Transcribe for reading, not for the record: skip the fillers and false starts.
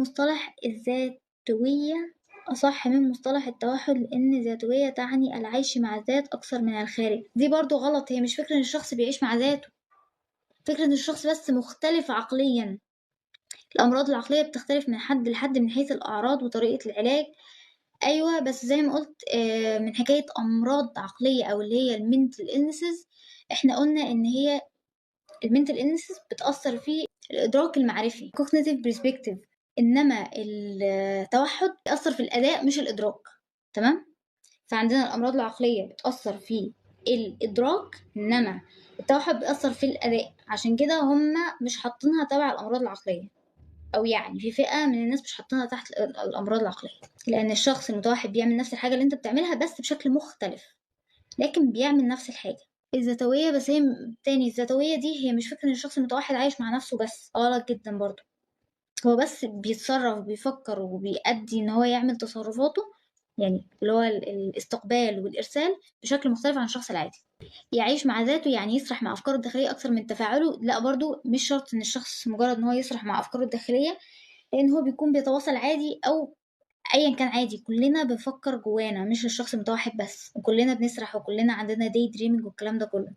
مصطلح الذاتوية أصح من مصطلح التوحد، لأن الذاتوية تعني العيش مع الذات أكثر من الخارج. دي برضو غلط، هي مش فكرة إن الشخص بيعيش مع ذاته، فكرة إن الشخص بس مختلف عقليا. الأمراض العقلية بتختلف من حد لحد من حيث الأعراض وطريقة العلاج. أيوة، بس زي ما قلت من حكاية أمراض عقلية أو اللي هي المنتل إلنسز، إحنا قلنا إن هي المنتل إلنسز بتأثر في الإدراك المعرفي cognitive perspective، إنما التوحد بيأثر في الأداء مش الإدراك. تمام؟ فعندنا الأمراض العقلية بتأثر في الإدراك، إنما التوحد بيأثر في الأداء. عشان كده هم مش حاطينها تبع الأمراض العقلية، أو يعني في فئة من الناس مش حاطينها تحت الأمراض العقلية، لأن الشخص المتوحد بيعمل نفس الحاجة اللي أنت بتعملها بس بشكل مختلف، لكن بيعمل نفس الحاجة. الذاتوية بس هي تاني، الذاتوية دي هي مش فكرة إن الشخص المتوحد عايش مع نفسه بس، غلط جدا برضه. هو بس بيتصرف وبيفكر وبيأدي إن هو يعمل تصرفاته، يعني اللي هو الاستقبال والإرسال، بشكل مختلف عن الشخص العادي. يعيش مع ذاته يعني يسرح مع أفكاره الداخلية أكثر من تفاعله. لا، برضو مش شرط إن الشخص مجرد إن هو يسرح مع أفكاره الداخلية، لأن هو بيكون بيتواصل عادي، أو أيا كان عادي. كلنا بنفكر جوانا، مش الشخص المتوحد بس، وكلنا بنسرح، وكلنا عندنا داي دريمينج والكلام ده كله.